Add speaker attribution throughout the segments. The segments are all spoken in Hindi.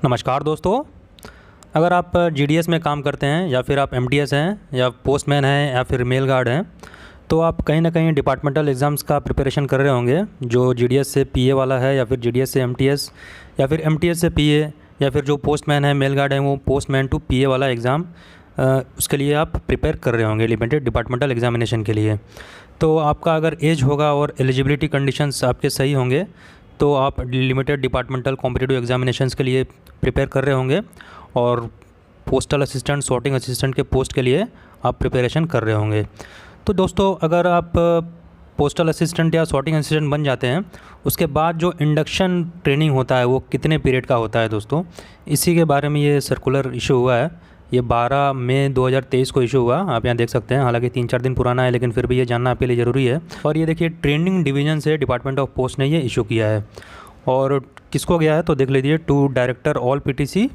Speaker 1: नमस्कार दोस्तों। अगर आप जीडीएस में काम करते हैं या फिर आप एमटीएस हैं या पोस्टमैन हैं या फिर मेल गार्ड हैं, तो आप कहीं ना कहीं डिपार्टमेंटल एग्ज़ाम्स का प्रिपरेशन कर रहे होंगे, जो जीडीएस से पीए वाला है या फिर जीडीएस से एमटीएस या फिर एमटीएस से पीए, या फिर जो पोस्टमैन है मेल गार्ड है वो पोस्टमैन टू पीए वाला एग्ज़ाम, उसके लिए आप प्रिपेयर कर रहे होंगे लिमिटेड डिपार्टमेंटल एग्जामिनेशन के लिए। तो आपका अगर एज होगा और एलिजिबिलिटी कंडीशंस आपके सही होंगे तो आप लिमिटेड डिपार्टमेंटल कॉम्पिटिटिव एग्जामिनेशंस के लिए प्रिपेयर कर रहे होंगे और पोस्टल असिस्टेंट, सॉर्टिंग असिस्टेंट के पोस्ट के लिए आप प्रिपरेशन कर रहे होंगे। तो दोस्तों, अगर आप पोस्टल असिस्टेंट या सॉर्टिंग असिस्टेंट बन जाते हैं, उसके बाद जो इंडक्शन ट्रेनिंग होता है वो कितने पीरियड का होता है दोस्तों, इसी के बारे में ये सर्कुलर इशू हुआ है। ये 12 मई 2023 को इशू हुआ, आप यहाँ देख सकते हैं। हालांकि 3-4 दिन पुराना है, लेकिन फिर भी ये जानना आपके लिए ज़रूरी है। और ये देखिए, ट्रेनिंग डिवीज़न से डिपार्टमेंट ऑफ पोस्ट ने ये इशू किया है। और किसको गया है तो देख लीजिए, टू डायरेक्टर ऑल पीटीसी,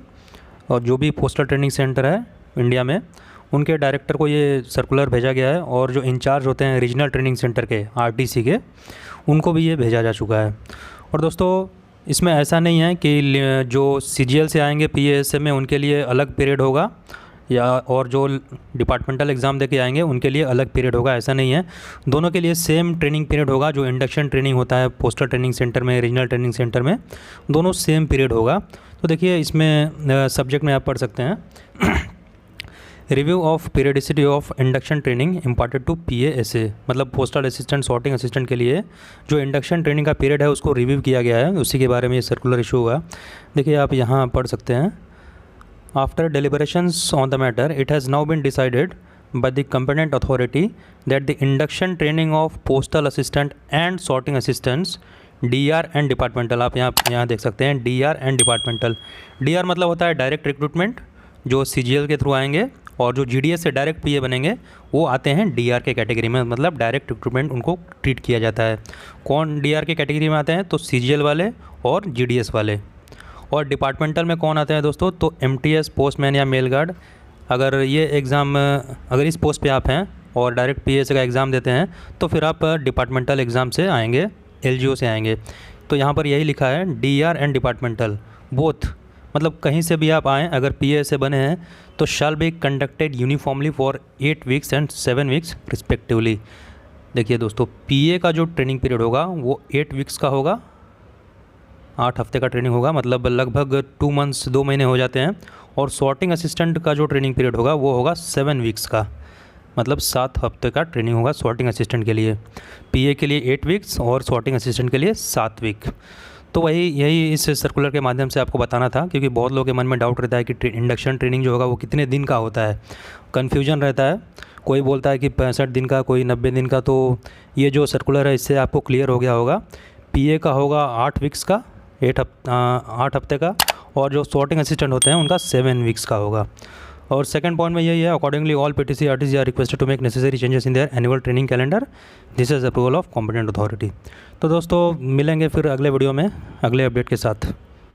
Speaker 1: और जो भी पोस्टल ट्रेनिंग सेंटर है इंडिया में, उनके डायरेक्टर को ये सर्कुलर भेजा गया है। और जो इंचार्ज होते हैं रीजनल ट्रेनिंग सेंटर के, आरटीसी के, उनको भी ये भेजा जा चुका है। और दोस्तों, इसमें ऐसा नहीं है कि जो सीजीएल से आएंगे पीएएसए में उनके लिए अलग पीरियड होगा, या और जो डिपार्टमेंटल एग्ज़ाम देके आएंगे उनके लिए अलग पीरियड होगा, ऐसा नहीं है। दोनों के लिए सेम ट्रेनिंग पीरियड होगा। जो इंडक्शन ट्रेनिंग होता है पोस्टल ट्रेनिंग सेंटर में, रीजनल ट्रेनिंग सेंटर में, दोनों सेम पीरियड होगा। तो देखिए, इसमें सब्जेक्ट में आप पढ़ सकते हैं review of periodicity of induction training imparted to PASA, मतलब पोस्टल असिस्टेंट, सॉर्टिंग असिस्टेंट के लिए जो इंडक्शन ट्रेनिंग का पीरियड है उसको रिव्यू किया गया है, उसी के बारे में ये सर्कुलर इशू हुआ। देखिए, आप यहाँ पढ़ सकते हैं, after deliberations on the matter, it has now been decided by the competent authority that the induction training of postal assistant and sorting assistants DR and departmental, आप यहाँ देख सकते हैं DR and departmental। DR मतलब होता है डायरेक्ट रिक्रूटमेंट, जो CGL के थ्रू आएंगे, और जो GDS से डायरेक्ट PA बनेंगे वो आते हैं DR के कैटेगरी में, मतलब डायरेक्ट रिक्रूटमेंट उनको ट्रीट किया जाता है। कौन DR के कैटेगरी में आते हैं तो CGL वाले और GDS वाले। और डिपार्टमेंटल में कौन आते हैं दोस्तों, तो एमटीएस, पोस्टमैन या मेल गार्ड। अगर ये एग्ज़ाम, अगर इस पोस्ट पे आप हैं और डायरेक्ट पीएसए का एग्ज़ाम देते हैं तो फिर आप डिपार्टमेंटल एग्ज़ाम से आएंगे, एलजीओ से आएंगे। तो यहाँ पर यही लिखा है डीआर एंड डिपार्टमेंटल बोथ, मतलब कहीं से भी आप आएँ, अगर पीएसए बने हैं तो shall be conducted uniformly for 8 weeks and 7 weeks respectively. देखिए दोस्तों, पीए का जो ट्रेनिंग पीरियड होगा वो 8 वीक्स का होगा, 8 हफ्ते का ट्रेनिंग होगा, मतलब लगभग 2 मंथ्स, 2 महीने हो जाते हैं। और सॉर्टिंग असिस्टेंट का जो ट्रेनिंग पीरियड होगा वो होगा 7 वीक्स का, मतलब 7 हफ्ते का ट्रेनिंग होगा सॉर्टिंग असिस्टेंट के लिए। पीए के लिए 8 वीक्स और सॉर्टिंग असिस्टेंट के लिए 7 वीक। तो यही इस सर्कुलर के माध्यम से आपको बताना था, क्योंकि बहुत लोगों के मन में डाउट रहता है कि इंडक्शन ट्रेनिंग जो होगा वो कितने दिन का होता है, कन्फ्यूजन रहता है। कोई बोलता है कि 65 दिन का, कोई 90 दिन का। तो ये जो सर्कुलर है इससे आपको क्लियर हो गया होगा। पीए का होगा 8 वीक्स का, 8 हफ्ते का, और जो सॉर्टिंग असिस्टेंट होते हैं उनका 7 वीक्स का होगा। और सेकंड पॉइंट में यही है, accordingly all PTC RTC are requested to make necessary changes in their annual training calendar, this is approval of competent authority. तो दोस्तों, मिलेंगे फिर अगले वीडियो में अगले अपडेट के साथ।